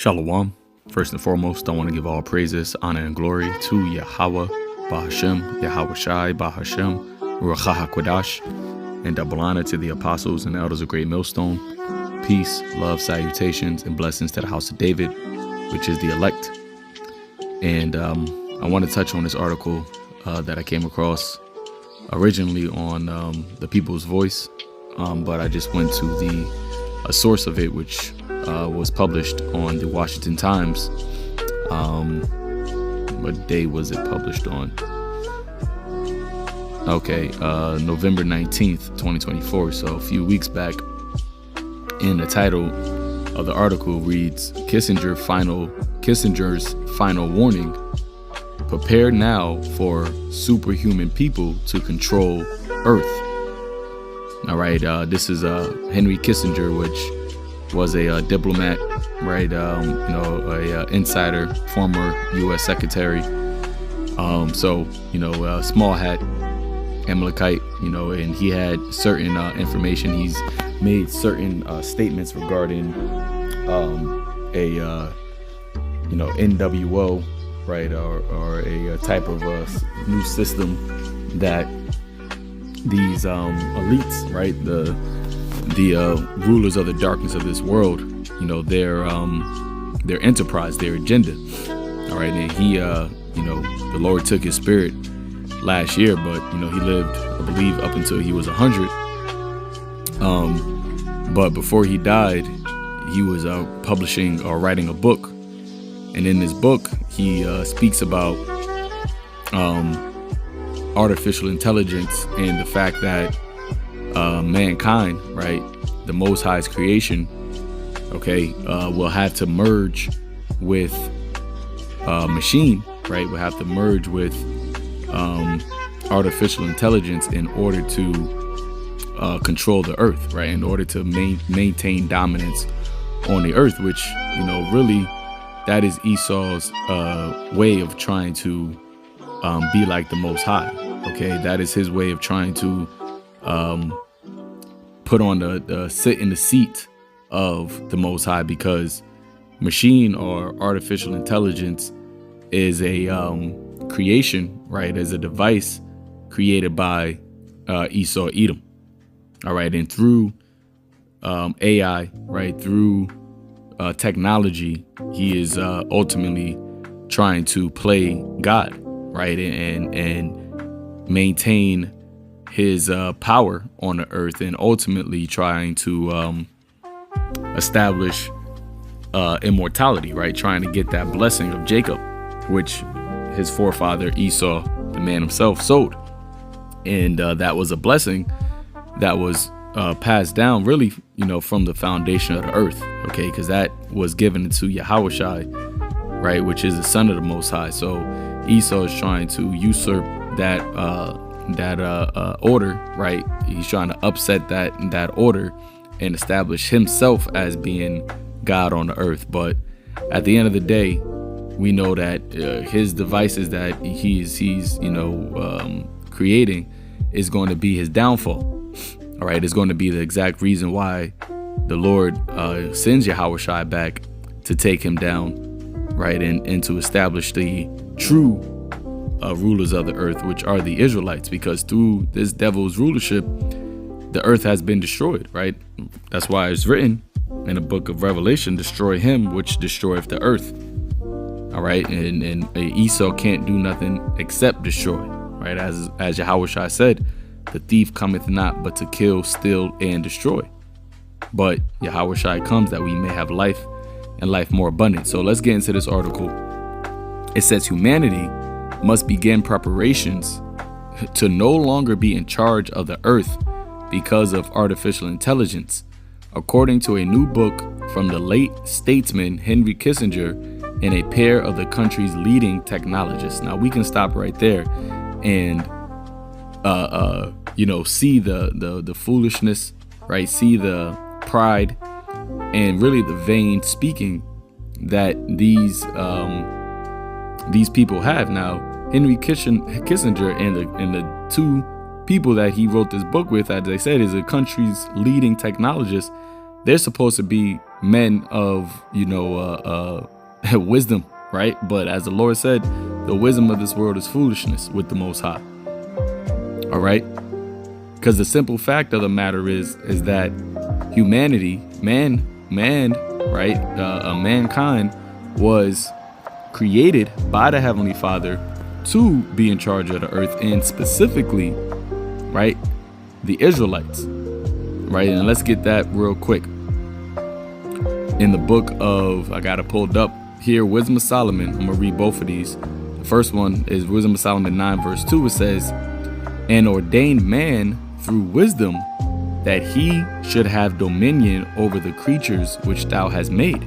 Shalom. First and foremost, I want to give all praises, honor, and glory to Yahweh, Bahashem, Yahweh Shai, Bahashem, Ruach HaKodash, and double honor to the apostles and elders of Great Millstone. Peace, love, salutations, and blessings to the house of David, which is the elect. And I want to touch on this article that I came across originally on the People's Voice, but I just went to a source of it, which was published on the Washington Times. What day was it published on? Okay, November 19th, 2024. So a few weeks back. And the title of the article reads, Kissinger's final warning. Prepare now for superhuman people to control Earth. All right, this is Henry Kissinger, which was a diplomat, right? A insider, former U.S. secretary. Small hat, Amalekite, and he had certain information. He's made certain statements regarding NWO, right, or a type of new system that these elites, right, the rulers of the darkness of this world, their enterprise, their agenda. All right, and he, the Lord took his spirit last year, but he lived, I believe, up until he was 100. But before he died, he was publishing or writing a book, and in this book, he speaks about artificial intelligence and the fact that mankind, right, the Most High's creation, will have to merge with machine, right? Will have to merge with artificial intelligence in order to control the earth, right? In order to maintain dominance on the earth, which, really that is Esau's way of trying to be like the Most High. Okay, that is his way of trying to put on the sit in the seat of the Most High, because machine or artificial intelligence is a creation, right, as a device created by Esau Edom. All right, and through AI, right, through technology, he is ultimately trying to play God, right, and maintain his power on the earth, and ultimately trying to establish immortality, right, trying to get that blessing of Jacob, which his forefather Esau, the man himself, sowed. And that was a blessing that was passed down, really, from the foundation of the earth, okay, because that was given to Yahweh Shai, right, which is the son of the Most High. So Esau is trying to usurp that order, right? He's trying to upset that order and establish himself as being God on the earth. But at the end of the day, we know that his devices that he's creating is going to be his downfall. All right, it's going to be the exact reason why the Lord sends Yahweh Shai back to take him down, right, and to establish the true rulers of the earth, which are the Israelites, because through this devil's rulership, the earth has been destroyed, right? That's why it's written in the book of Revelation, destroy him which destroyeth the earth. All right, and Esau can't do nothing except destroy, right? As Yahweh Shai said, the thief cometh not but to kill, steal, and destroy. But Yahweh Shai comes that we may have life and life more abundant. So let's get into this article. It says humanity must begin preparations to no longer be in charge of the earth because of artificial intelligence, according to a new book from the late statesman Henry Kissinger and a pair of the country's leading technologists. Now we can stop right there and see the foolishness, right? See the pride and really the vain speaking that these people have. Now Henry Kissinger and the two people that he wrote this book with, as I said, is a country's leading technologists. They're supposed to be men of, wisdom, right? But as the Lord said, the wisdom of this world is foolishness with the Most High. All right? Because the simple fact of the matter is that humanity, mankind was created by the Heavenly Father to be in charge of the earth, and specifically, right, the Israelites, right? And let's get that real quick. In the book of, I got it pulled up here, Wisdom of Solomon, I'm gonna read both of these. The first one is Wisdom of Solomon 9 verse 2. It says, "And ordained man through wisdom that he should have dominion over the creatures which thou hast made."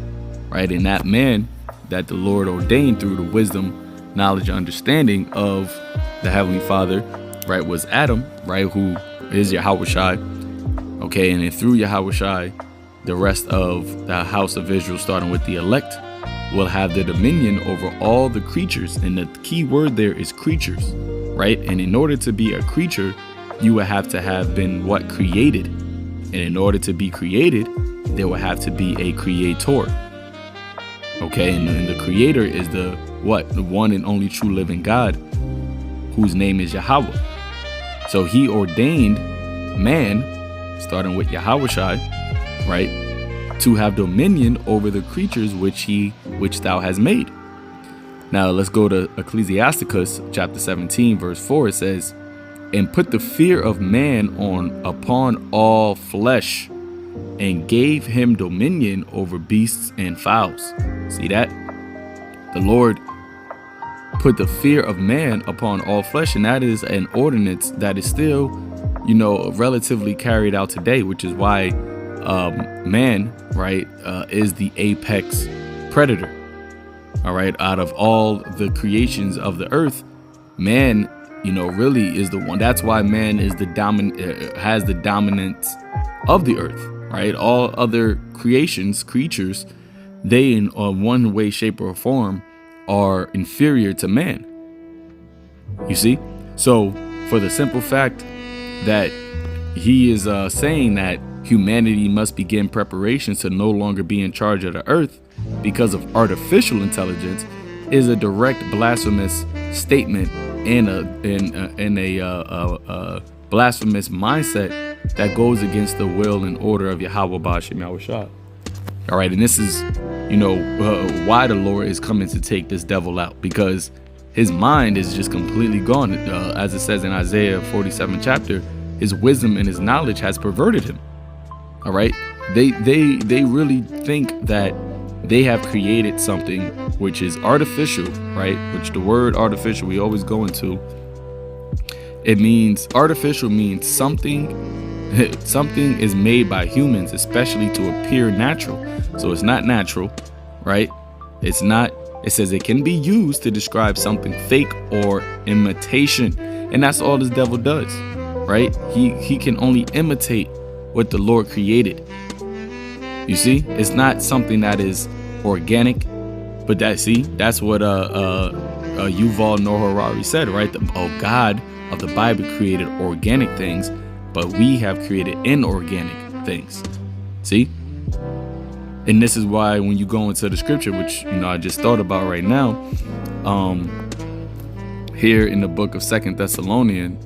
Right? And that man that the Lord ordained through the wisdom, knowledge, understanding of the Heavenly Father, right, was Adam, right, who is Yahushua. Okay, and then through Yahushua, the rest of the house of Israel, starting with the elect, will have the dominion over all the creatures. And the key word there is creatures, right? And in order to be a creature, you would have to have been what? Created. And in order to be created, there will have to be a creator. Okay, and the creator is the what? The one and only true living God, whose name is Yahweh. So he ordained man, starting with Yahushua, right, to have dominion over the creatures which thou hast made. Now let's go to Ecclesiasticus chapter 17 verse 4. It says, "And put the fear of man upon all flesh, and gave him dominion over beasts and fowls." See that? The Lord put the fear of man upon all flesh, and that is an ordinance that is still, relatively carried out today, which is why man, right, is the apex predator. All right, out of all the creations of the earth, man, really is the one. That's why man is the has the dominance of the earth, right? All other creatures, they in one way, shape, or form are inferior to man. You see? So for the simple fact that he is saying that humanity must begin preparations to no longer be in charge of the earth because of artificial intelligence is a direct blasphemous statement and a blasphemous mindset that goes against the will and order of Yahweh Ba'ashem Yahushua. All right, and this is, why the Lord is coming to take this devil out, because his mind is just completely gone. As it says in Isaiah 47 chapter, his wisdom and his knowledge has perverted him. All right, they really think that they have created something which is artificial, right? Which the word artificial we always go into. It means artificial means something is made by humans, especially to appear natural. So it's not natural, right? It's not. It says it can be used to describe something fake or imitation, and that's all this devil does, right? He can only imitate what the Lord created. You see, it's not something that is organic, but that's what Yuval Noah Harari said, right? The God of the Bible created organic things, but we have created inorganic things. See? And this is why when you go into the scripture, which I just thought about right now, here in the book of 2 Thessalonians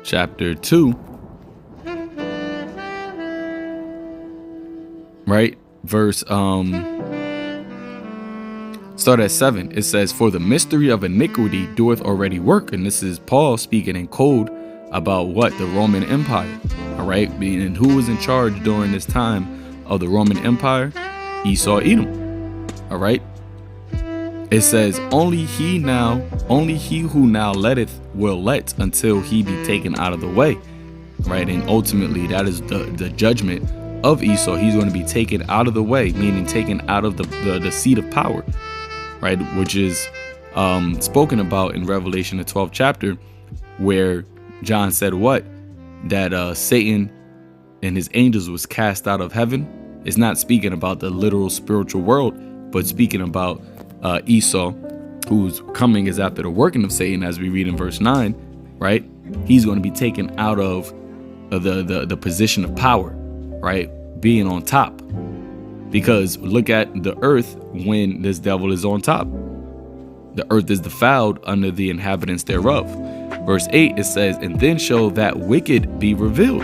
chapter 2, right, verse start at 7. It says, "For the mystery of iniquity doeth already work." And this is Paul speaking in code about what? The Roman Empire. All right, and who was in charge during this time of the Roman Empire? Esau, Edom. All right. It says, only he who now letteth will let until he be taken out of the way. Right. And ultimately that is the judgment of Esau. He's going to be taken out of the way, meaning taken out of the seat of power. Right. Which is spoken about in Revelation, the 12th chapter, where John said what? That Satan and his angels was cast out of heaven. It's not speaking about the literal spiritual world, but speaking about Esau, whose coming is after the working of Satan, as we read in verse 9, right? He's going to be taken out of the position of power, right, being on top. Because look at the earth when this devil is on top. The earth is defiled under the inhabitants thereof. Verse 8, it says, and then shall that wicked be revealed.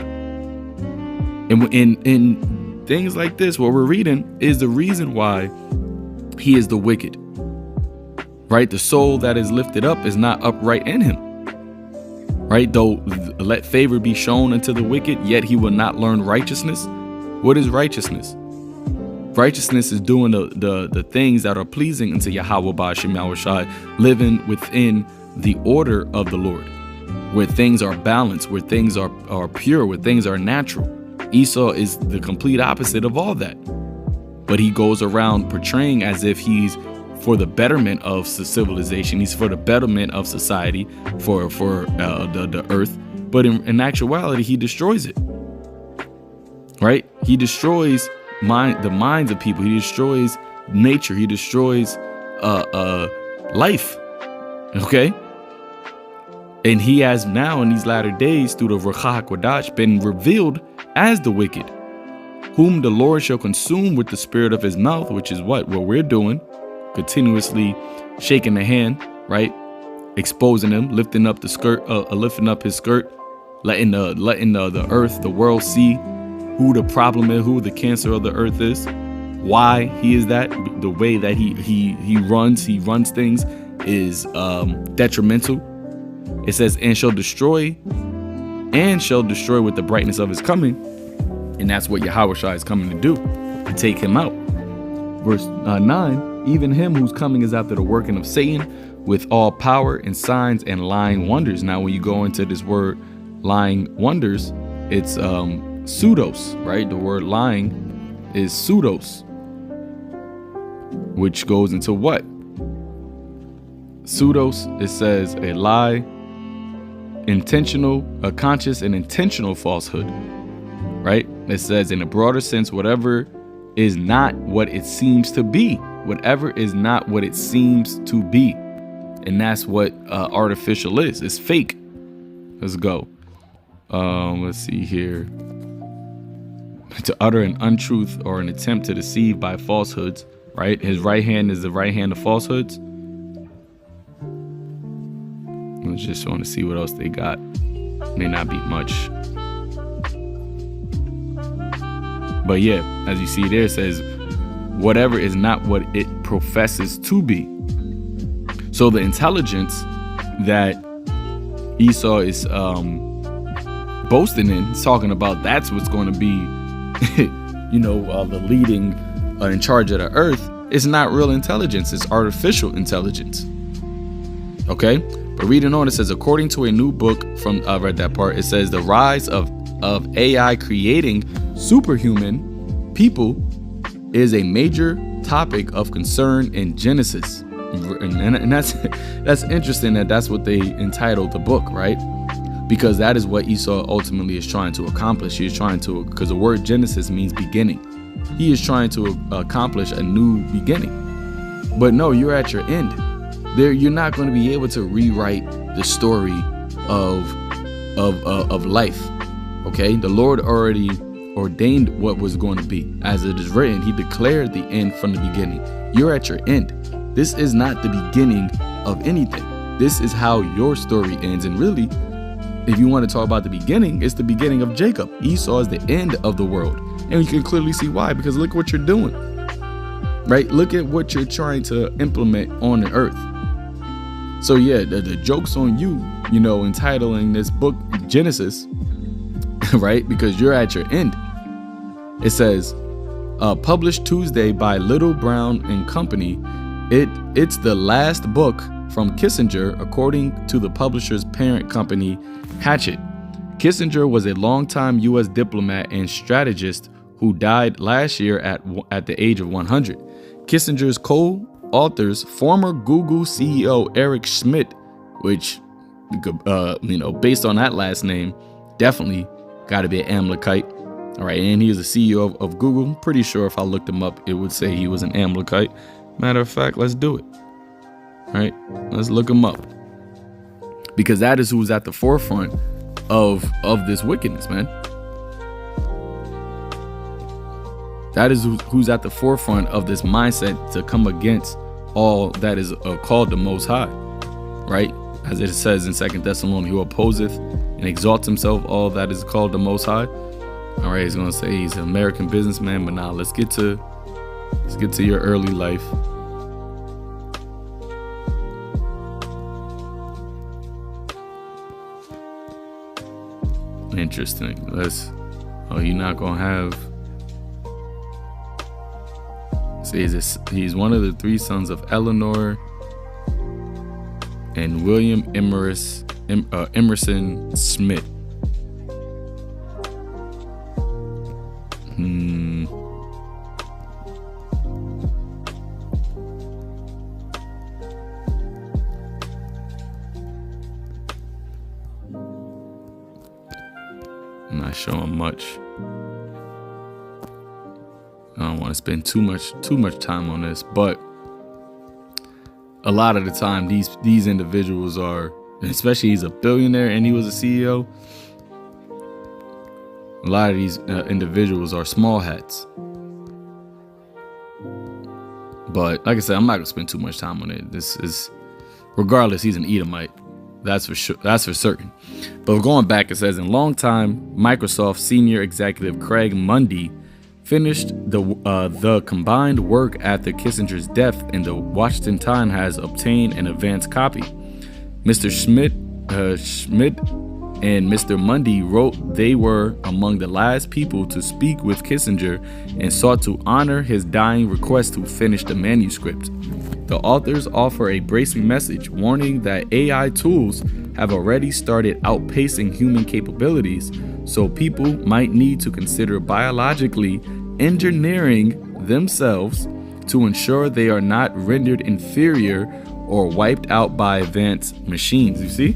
And in things like this, what we're reading is the reason why he is the wicked. Right? The soul that is lifted up is not upright in him. Right? Though let favor be shown unto the wicked, yet he will not learn righteousness. What is righteousness? Righteousness is doing the things that are pleasing unto Yahweh Ba'ashem Yahushai, living within the order of the Lord, where things are balanced, where things are pure, where things are natural. Esau is the complete opposite of all that. But he goes around portraying as if he's for the betterment of civilization. He's for the betterment of society, for the earth. But in actuality, he destroys it. Right? He destroys the minds of people. He destroys nature. He destroys life. Okay? And he has now in these latter days through the Ruach HaKodesh been revealed as the wicked, whom the Lord shall consume with the spirit of his mouth, which is what we're doing, continuously shaking the hand, right? Exposing him, lifting up the skirt, lifting up his skirt, letting the earth, the world see who the problem is, who the cancer of the earth is, why he is that, the way that he runs things is detrimental. It says, and shall destroy with the brightness of his coming. And that's what Yahushua is coming to do, to take him out. Verse 9, even him whose coming is after the working of Satan with all power and signs and lying wonders. Now, when you go into this word lying wonders, it's pseudos, right? The word lying is pseudos, which goes into what? Pseudos, it says a lie, intentional, a conscious and intentional falsehood, right? It says in a broader sense, whatever is not what it seems to be, whatever is not what it seems to be. And that's what artificial is. It's fake. Let's go. Let's see here. To utter an untruth or an attempt to deceive by falsehoods, right? His right hand is the right hand of falsehoods. I just want to see what else they got. May not be much. But yeah, as you see there, it says, whatever is not what it professes to be. So the intelligence that Esau is boasting in, is talking about that's what's going to be, the leading in charge of the earth. It's not real intelligence. It's artificial intelligence. Okay? But reading on, it says, according to a new book from, I read that part, it says the rise of AI creating superhuman people is a major topic of concern in Genesis. And that's interesting that's what they entitled the book, right? Because that is what Esau ultimately is trying to accomplish. He is trying to, because the word Genesis means beginning. He is trying to accomplish a new beginning. But no, you're at your end. You're not going to be able to rewrite the story of life. Okay, the Lord already ordained what was going to be. As it is written, he declared the end from the beginning. You're at your end. This is not the beginning of anything. This is how your story ends. And really, if you want to talk about the beginning, it's the beginning of Jacob. Esau is the end of the world. And you can clearly see why, because look what you're doing. Right? Look at what you're trying to implement on the earth. So yeah, the joke's on you, entitling this book Genesis, right? Because you're at your end. It says, published Tuesday by Little Brown and Company. It's the last book from Kissinger, according to the publisher's parent company, Hachette. Kissinger was a longtime U.S. diplomat and strategist who died last year at the age of 100. Kissinger's co-authors, former Google CEO Eric Schmidt, which, based on that last name, definitely got to be an Amalekite. All right, and he is the CEO of Google. I'm pretty sure if I looked him up, it would say he was an Amalekite. Matter of fact, let's do it. All right, let's look him up. Because that is who's at the forefront of this wickedness, man. That is who's at the forefront of this mindset to come against all that is called the Most High, right? As it says in 2 Thessalonians, who opposeth and exalts himself all that is called the Most High. All right, he's gonna say he's an American businessman, but now let's get to your early life. Interesting. You're not gonna have. He's one of the 3 sons of Eleanor and William Emerson Smith. I'm not showing much. I don't want to spend too much time on this, but a lot of the time these individuals are, especially he's a billionaire and he was a CEO. A lot of these individuals are small hats. But like I said, I'm not gonna spend too much time on it. This is, regardless, he's an Edomite. That's for sure. That's for certain. But going back, it says in longtime Microsoft senior executive Craig Mundy finished the combined work after Kissinger's death, and the Washington Times has obtained an advance copy. Mr. Schmidt and Mr. Mundy wrote they were among the last people to speak with Kissinger and sought to honor his dying request to finish the manuscript. The authors offer a bracing message warning that AI tools have already started outpacing human capabilities, so people might need to consider biologically engineering themselves to ensure they are not rendered inferior or wiped out by advanced machines. You see?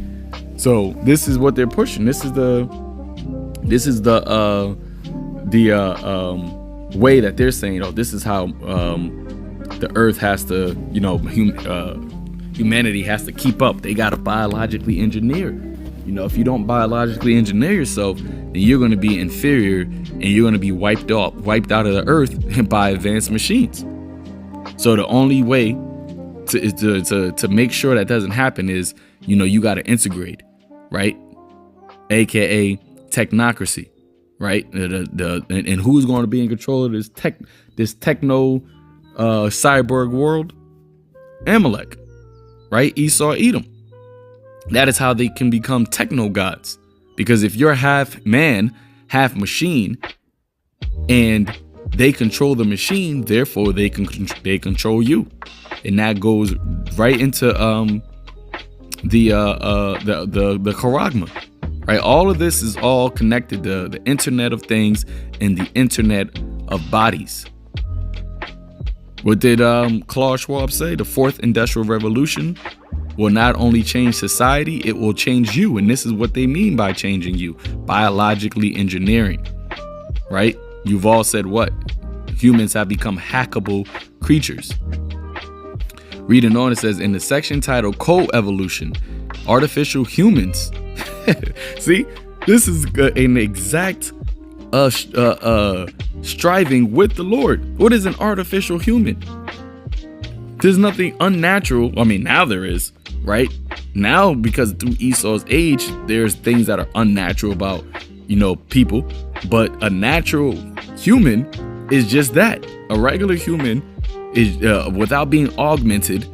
So this is what they're pushing. This is the way that they're saying, oh, this is how the earth has to, humanity has to keep up. They got to biologically engineer. If you don't biologically engineer yourself, then you're going to be inferior and you're going to be wiped out of the earth by advanced machines. So the only way to make sure that doesn't happen is, you got to integrate, right? AKA technocracy, right? And who's going to be in control of this techno cyborg world? Amalek, right? Esau, Edom. That is how they can become techno gods. Because if you're half man, half machine, and they control the machine, therefore they control you, and that goes right into the charagma, right? All of this is all connected to the Internet of Things and the Internet of Bodies. What did Klaus Schwab say? The 4th Industrial Revolution will not only change society, it will change you. And this is what they mean by changing you. Biologically engineering, right? You've all said what? Humans have become hackable creatures. Reading on, it says in the section titled Co-Evolution, Artificial Humans. See, this is an exact striving with the Lord. What is an artificial human? There's nothing unnatural. I mean, now there is, right? Now, because through Esau's age, there's things that are unnatural about, people. But a natural human is just that. A regular human is, without being augmented,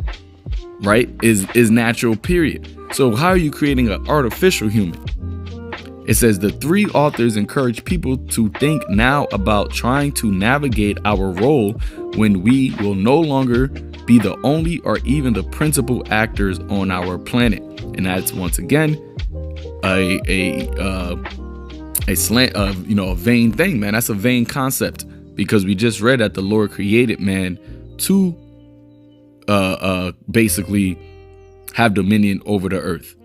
right, is natural, period. So how are you creating an artificial human? It says the 3 authors encourage people to think now about trying to navigate our role when we will no longer be the only or even the principal actors on our planet. And that's once again a vain thing, man. That's a vain concept, because we just read that the Lord created man to basically have dominion over the earth,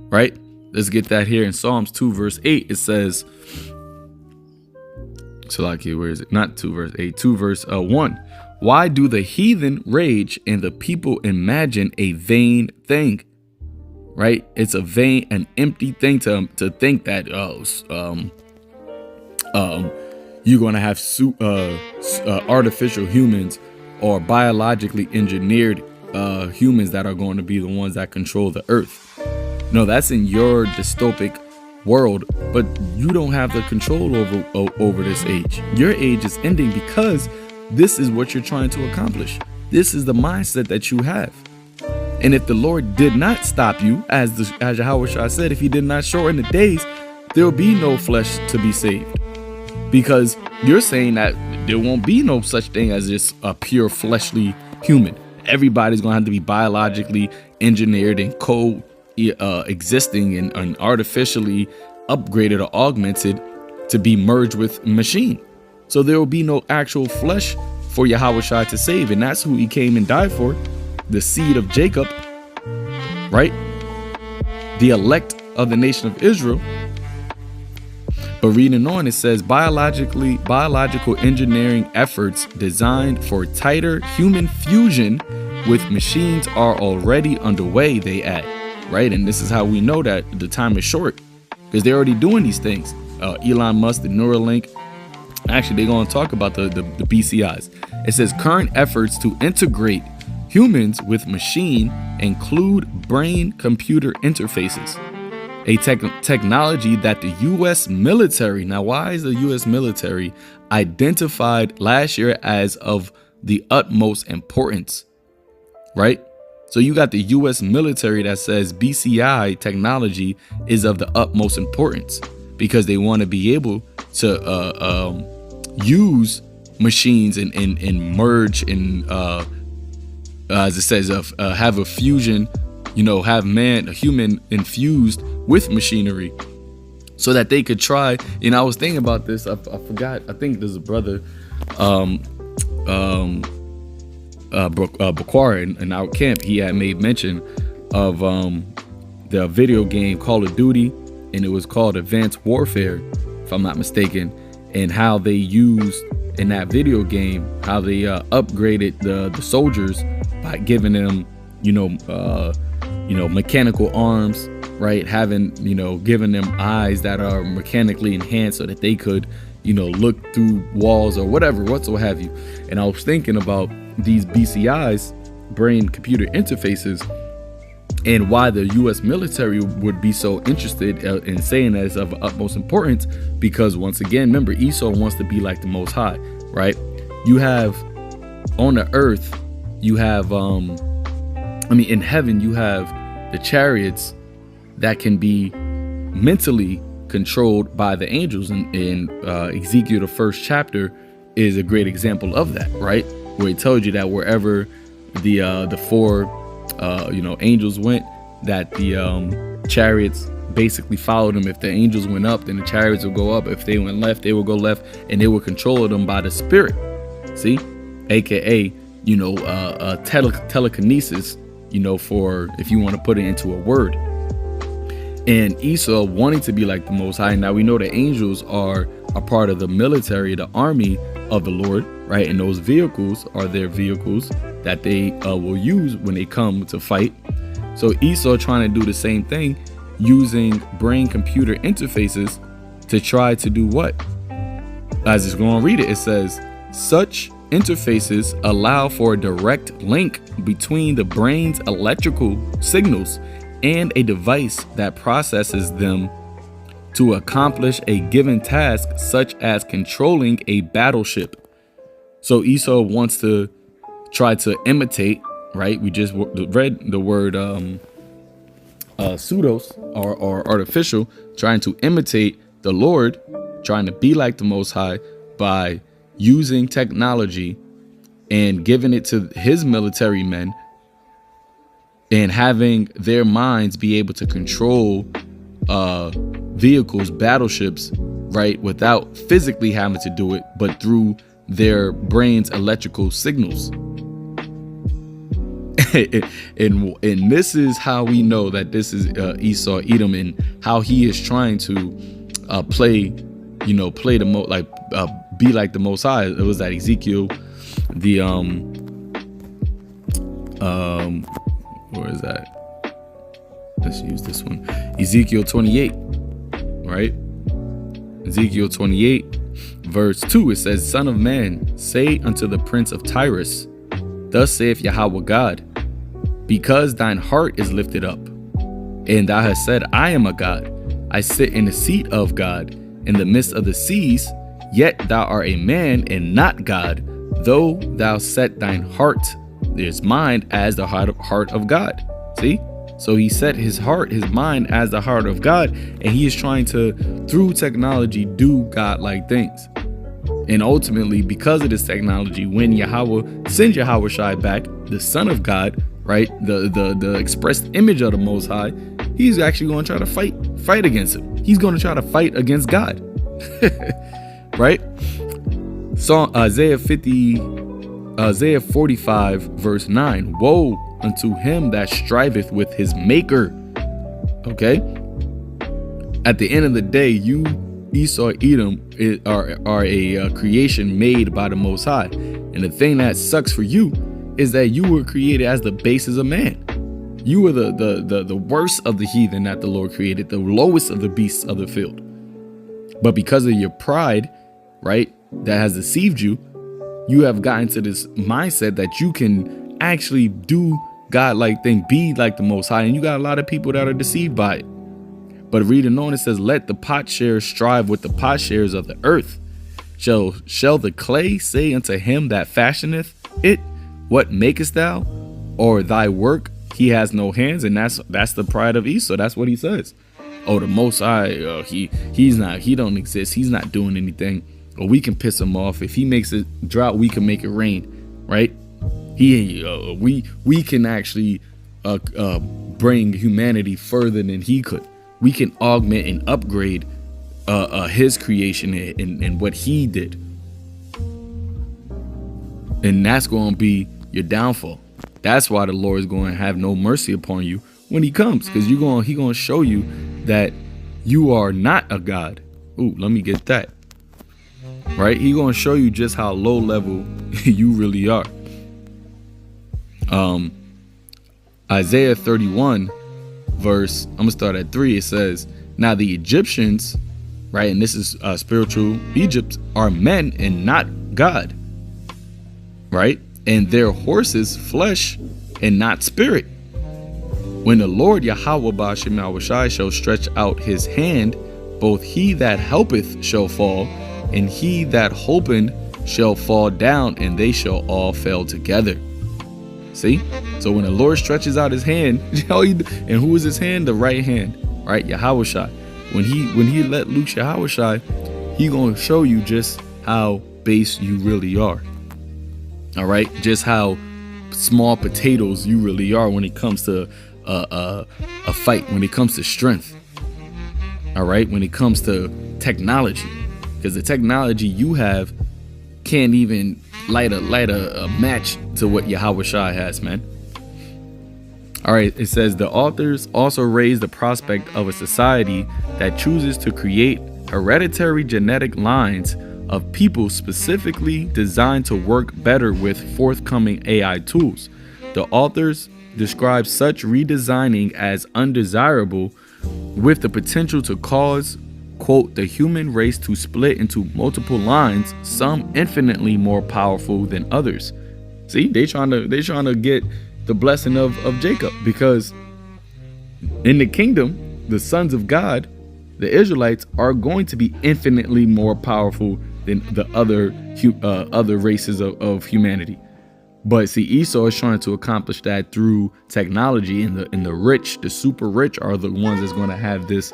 right? Let's get that here in Psalms 2 verse 8. It says, where is it? Not 2 verse 8, 2 verse 1. Why do the heathen rage and the people imagine a vain thing? Right? It's a vain, an empty thing to think that you're going to have artificial humans or biologically engineered humans that are going to be the ones that control the earth. No, that's in your dystopic world, but you don't have the control over this age. Your age is ending because this is what you're trying to accomplish. This is the mindset that you have. And if the Lord did not stop you, as Yahushua said, if he did not shorten the days, there will be no flesh to be saved. Because you're saying that there won't be no such thing as just a pure fleshly human. Everybody's going to have to be biologically engineered and existing and artificially upgraded or augmented to be merged with machine. So there will be no actual flesh for Yahushua to save. And that's who he came and died for. The seed of Jacob, right? The elect of the nation of Israel. But reading on, it says biological engineering efforts designed for tighter human fusion with machines are already underway, they add, right? And this is how we know that the time is short, because they're already doing these things. Elon Musk, the Neuralink, actually, they're going to talk about the BCIs. It says current efforts to integrate humans with machine include brain-computer interfaces, a technology that the U.S. military, now why is the U.S. military identified last year as of the utmost importance, right? So you got the U.S. military that says BCI technology is of the utmost importance because they want to be able to use machines and merge and as it says, have a fusion, have a human infused with machinery so that they could try. I was thinking about this. I forgot. I think there's a brother, Bakwara in our camp. He had made mention of the video game Call of Duty, and it was called Advanced Warfare, if I'm not mistaken, and how they used in that video game, how they upgraded the soldiers by giving them, mechanical arms, right? Having, giving them eyes that are mechanically enhanced so that they could, look through walls or whatsoever have you. And I was thinking about these BCIs, brain computer interfaces, and why the U.S. military would be so interested in saying that it's of utmost importance, because once again, remember, Esau wants to be like the Most High, right? You have on the earth, you have, in heaven, you have the chariots that can be mentally controlled by the angels. And Ezekiel, the first chapter, is a great example of that, right? Where it tells you that wherever the four angels went, that the chariots basically followed them. If the angels went up, then the chariots would go up. If they went left, they would go left, and they would control them by the spirit. See, aka telekinesis. For if you want to put it into a word. And Esau wanting to be like the Most High. Now we know the angels are a part of the military, the army of the Lord, right? And those vehicles are their vehicles that they will use when they come to fight. So Esau trying to do the same thing, using brain computer interfaces to try to do what? As it's going to read it, it says, such interfaces allow for a direct link between the brain's electrical signals and a device that processes them to accomplish a given task, such as controlling a battleship. So Esau wants to try to imitate, right? We just read the word pseudos or artificial, trying to imitate the Lord, trying to be like the Most High by using technology and giving it to his military men and having their minds be able to control vehicles, battleships, right, without physically having to do it, but through their brain's electrical signals. and this is how we know that this is Esau Edom, and how he is trying to play the be like the Most High. It was that Ezekiel, the where is that? Let's use this one. Ezekiel 28, right? Ezekiel 28 verse 2, it says, Son of man, say unto the prince of Tyrus, thus saith Yahweh God, because thine heart is lifted up, and thou hast said, I am a God, I sit in the seat of God, in the midst of the seas, yet thou art a man and not God, though thou set thine heart, his mind, as the heart of God. See? So he set his heart, his mind, as the heart of God, and he is trying to, through technology, do God-like things. And ultimately, because of this technology, when Yahweh sends Yahweh Shai back, the Son of God, right, the expressed image of the Most High, he's actually going to try to fight against him. He's going to try to fight against God, right? So Isaiah 45 verse 9, woe unto him that striveth with his maker. Okay, at the end of the day, you, Esau, Edom, are a creation made by the Most High, and the thing that sucks for you is that you were created as the basis of man. You were the worst of the heathen that the Lord created, the lowest of the beasts of the field. But because of your pride, right, that has deceived you, you have gotten to this mindset that you can actually do God-like thing, be like the Most High, and you got a lot of people that are deceived by it. But reading on, it says, let the potsherers strive with the potsherers of the earth. Shall the clay say unto him that fashioneth it, what makest thou? Or thy work, he has no hands. And that's the pride of Esau. That's what he says. Oh, the Most High, he don't exist. He's not doing anything. Or we can piss him off. If he makes it drought, we can make it rain, right? We can actually bring humanity further than he could. We can augment and upgrade his creation and what he did, and that's going to be your downfall. That's why the Lord is going to have no mercy upon you when he comes, because he's going to show you that you are not a God. Ooh, let me get that. Right? He's going to show you just how low level you really are. Isaiah 31 verse, I'm gonna start at 3. It says, now the Egyptians, right, and this is spiritual Egypt, are men and not God, right? And their horses flesh and not spirit. When the Lord Yahweh Ba'ashem Yahushai shall stretch out his hand, both he that helpeth shall fall, and he that hopeth shall fall down, and they shall all fail together. See? So when the Lord stretches out his hand, and who is his hand? The right hand, right? Yahweh Shai. When he let loose Yahweh Shai, he gonna show you just how base you really are. All right, just how small potatoes you really are when it comes to a fight, when it comes to strength. All right, when it comes to technology, because the technology you have can't even light a match to what Yahweh Shai has, man. All right, it says the authors also raise the prospect of a society that chooses to create hereditary genetic lines of people specifically designed to work better with forthcoming AI tools. The authors describe such redesigning as undesirable, with the potential to cause, quote, the human race to split into multiple lines, some infinitely more powerful than others. See, they trying to get the blessing of Jacob, because in the kingdom, the sons of God, the Israelites, are going to be infinitely more powerful than the other races of humanity. But see, Esau is trying to accomplish that through technology, and the rich, the super rich, are the ones that's going to have this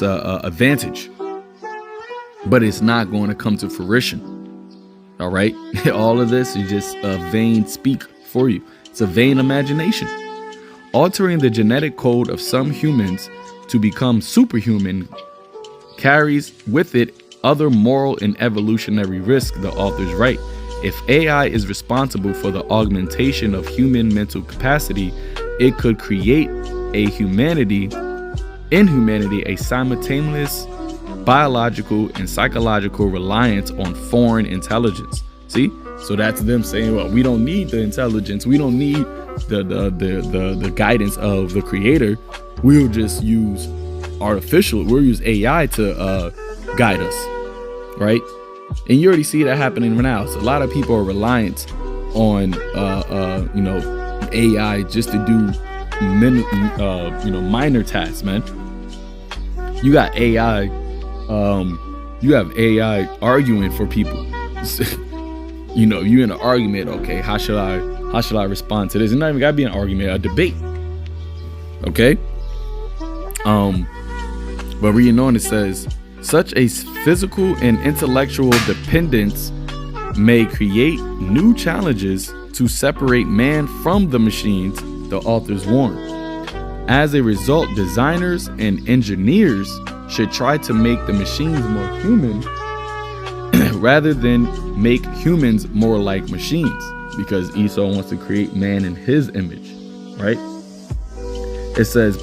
advantage. But it's not going to come to fruition. All right, all of this is just a vain speak for you. It's a vain imagination. Altering the genetic code of some humans to become superhuman carries with it other moral and evolutionary risks, the authors write. If AI is responsible for the augmentation of human mental capacity, it could create in humanity a simultaneous biological and psychological reliance on foreign intelligence. See? So that's them saying, well, we don't need the intelligence. We don't need the guidance of the creator. We'll just use we'll use AI to guide us. right? And you already see that happening now. So a lot of people are reliant on AI just to do minor tasks, man. You got AI, you have AI arguing for people. You in an argument, okay, how should I respond to this? It's not even gotta be an argument, a debate. Okay? But reading on, it says, such a physical and intellectual dependence may create new challenges to separate man from the machines, the authors warn. As a result, designers and engineers should try to make the machines more human rather than make humans more like machines, because Esau wants to create man in his image, right? It says,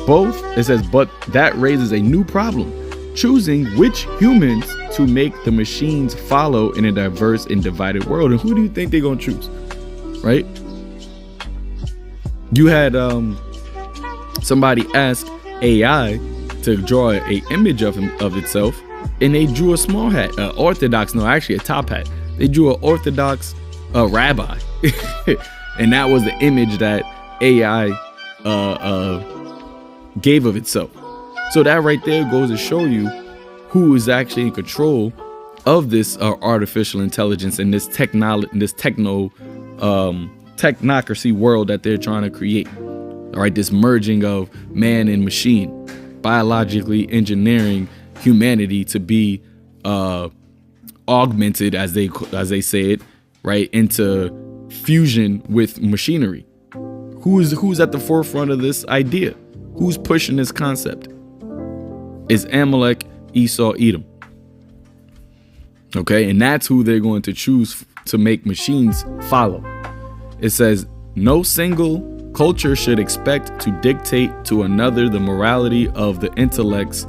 but that raises a new problem, choosing which humans to make the machines follow in a diverse and divided world. And who do you think they're going to choose, right? You had somebody ask AI to draw an image of itself, and they drew a small hat, a top hat. They drew an orthodox rabbi, and that was the image that AI gave of itself. So that right there goes to show you who is actually in control of this artificial intelligence and this technocracy world that they're trying to create. All right, this merging of man and machine, biologically engineering humanity to be augmented, as they say it, right, into fusion with machinery. Who's at the forefront of this idea? Who's pushing this concept? It's Amalek, Esau, Edom. Okay, and that's who they're going to choose to make machines follow. It says, no single culture should expect to dictate to another the morality of the intellects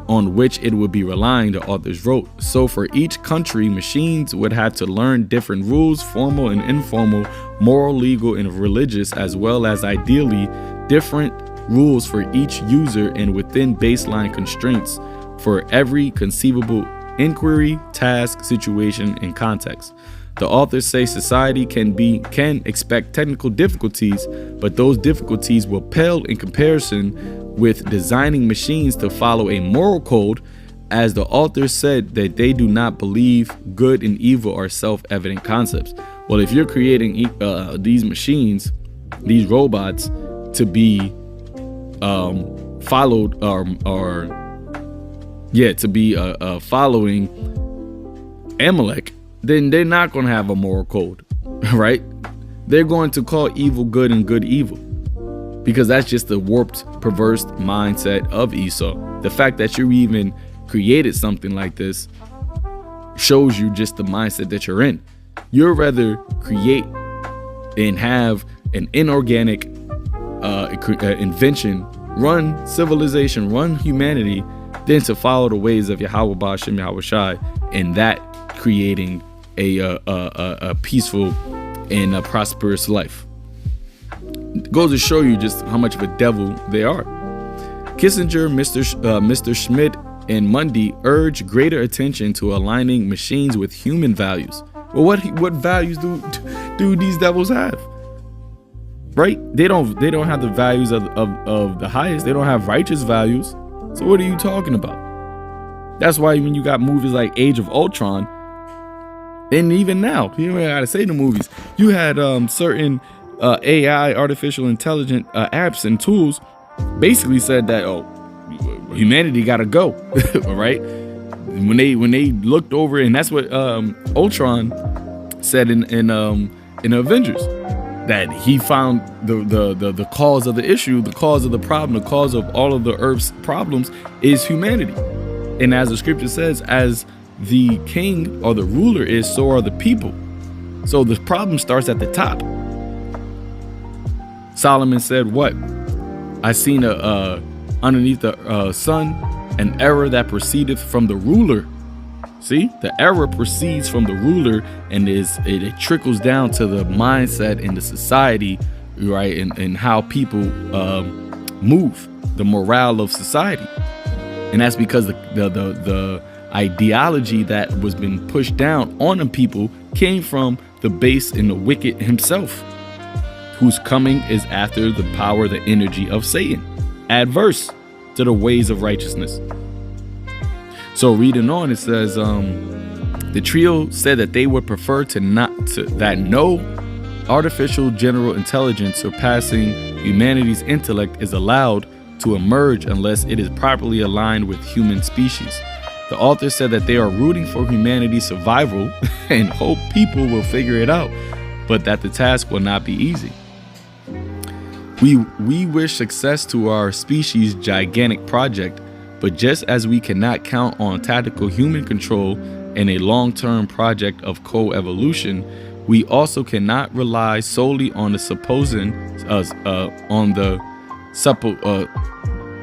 on which it would be relying, the authors wrote. So for each country, machines would have to learn different rules, formal and informal, moral, legal, and religious, as well as ideally different rules for each user and within baseline constraints for every conceivable inquiry, task, situation, and context. The authors say society can expect technical difficulties, but those difficulties will pale in comparison with designing machines to follow a moral code, as the authors said that they do not believe good and evil are self-evident concepts. Well, if you're creating these machines, these robots, to be followed following Amalek, then they're not going to have a moral code, right? They're going to call evil good and good evil, because that's just the warped, perverse mindset of Esau. The fact that you even created something like this shows you just the mindset that you're in. You'd rather create and have an inorganic invention run civilization, run humanity, than to follow the ways of Yahweh Ba'ashem Yahweh Shai, and that creating a peaceful and a prosperous life. It goes to show you just how much of a devil they are. Kissinger, Mr. Schmidt, and Mundy urge greater attention to aligning machines with human values. Well, what values do these devils have? Right? They don't have the values of the highest. They don't have righteous values. So what are you talking about? That's why when you got movies like Age of Ultron, and even now, you don't gotta say the movies, you had certain AI, artificial intelligent apps and tools basically said that, oh, humanity gotta go, right? When they looked over, and that's what Ultron said in Avengers, that he found the cause of the issue, the cause of the problem, the cause of all of the Earth's problems is humanity. And as the scripture says, as the king or the ruler is, so are the people. So the problem starts at the top. Solomon said, what? I seen underneath the sun an error that proceedeth from the ruler. See, the error proceeds from the ruler, and it trickles down to the mindset and the society, right? And how people move, the morale of society. And that's because the ideology that was being pushed down on the people came from the base and the wicked himself, whose coming is after the power, the energy of Satan, adverse to the ways of righteousness. So reading on, it says, the trio said that they would prefer that no artificial general intelligence surpassing humanity's intellect is allowed to emerge unless it is properly aligned with human species. The author said that they are rooting for humanity's survival and hope people will figure it out, but that the task will not be easy. We wish success to our species' gigantic project, but just as we cannot count on tactical human control in a long-term project of co-evolution, we also cannot rely solely on the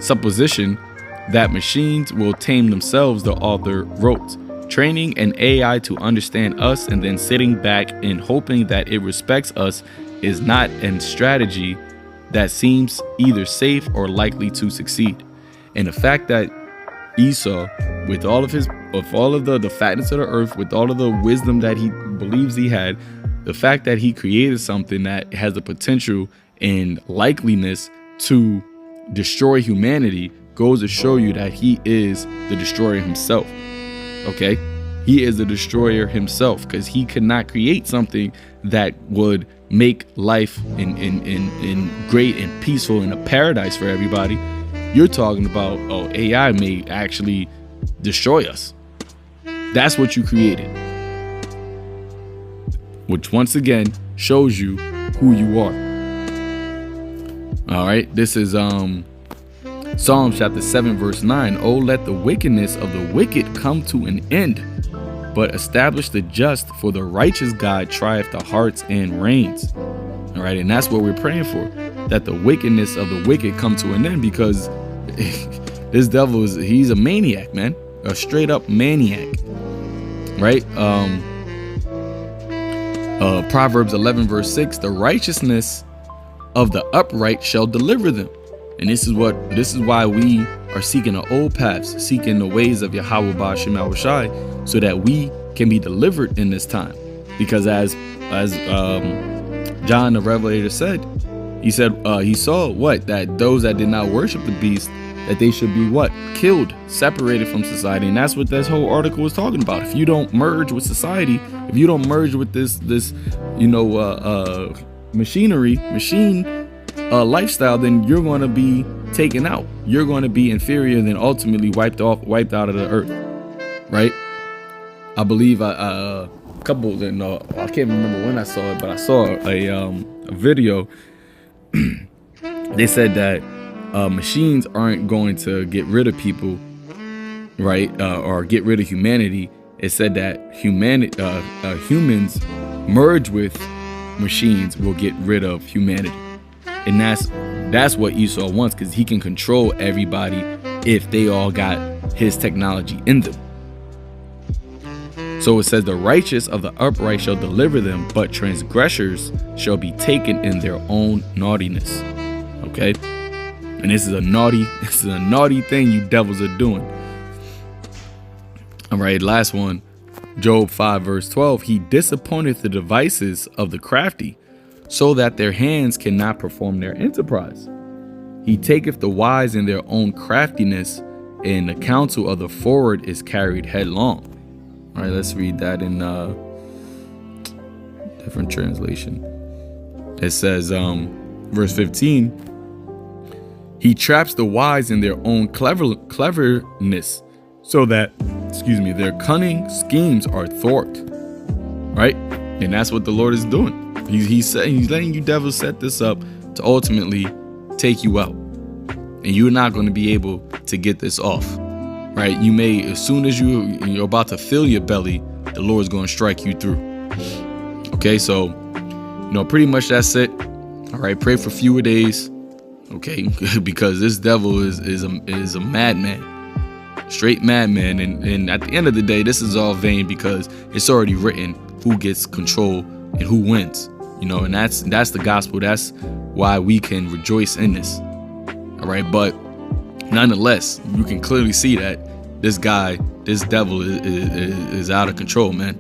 supposition that machines will tame themselves, the author wrote. Training an AI to understand us and then sitting back and hoping that it respects us is not a strategy that seems either safe or likely to succeed. And the fact that Esau, with all of the fatness of the earth, with all of the wisdom that he believes he had, the fact that he created something that has the potential and likeliness to destroy humanity goes to show you that he is the destroyer himself. Okay, he is the destroyer himself, because he could not create something that would make life in great and peaceful and a paradise for everybody. You're talking about, oh, AI may actually destroy us. That's what you created, which once again shows you who you are. All right, this is Psalms chapter 7 verse 9. Oh, let the wickedness of the wicked come to an end, but establish the just, for the righteous God trieth the hearts and reigns. All right, and that's what we're praying for, that the wickedness of the wicked come to an end, because this devil he's a maniac, man, a straight up maniac, right? Proverbs 11 verse 6, the righteousness of the upright shall deliver them. And this is why we are seeking the old paths, seeking the ways of Yahweh Ba'ashem Yahushai, so that we can be delivered in this time. Because as John the Revelator said, he saw that those that did not worship the beast, that they should be killed, separated from society. And that's what this whole article was talking about. If you don't merge with society, if you don't merge with this machine lifestyle, then you're going to be taken out. You're going to be inferior, and then ultimately wiped out of the earth, right? I believe I can't remember when I saw it, but I saw a video. They said that machines aren't going to get rid of people, right? Or get rid of humanity. It said that humans merge with machines will get rid of humanity. And that's what Esau wants, because he can control everybody if they all got his technology in them. So it says the righteous of the upright shall deliver them, but transgressors shall be taken in their own naughtiness. Okay? And this is a naughty thing you devils are doing. All right, last one. Job 5 verse 12. He disappointeth the devices of the crafty, so that their hands cannot perform their enterprise. He taketh the wise in their own craftiness, and the counsel of the forward is carried headlong. All right, let's read that in different translation. It says, verse 15, he traps the wise in their own cleverness, so that, their cunning schemes are thwart. Right? And that's what the Lord is doing. He's letting you devils set this up to ultimately take you out, and you're not going to be able to get this off, right? You may, as soon as you're about to fill your belly, the Lord's going to strike you through. Okay, so pretty much that's it. All right, pray for fewer days, okay? Because this devil is a madman, straight madman, and at the end of the day, this is all vain, because it's already written who gets control and who wins. And that's the gospel. That's why we can rejoice in this. All right. But nonetheless, you can clearly see that this guy this devil is out of control, man.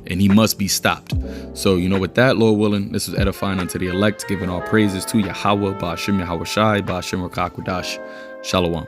And he must be stopped. So, with that, Lord willing, this was edifying unto the elect, giving all praises to Yahweh, Ba'ashem Yahweh Shai, Ba'ashem Rakakwadash. Shalom.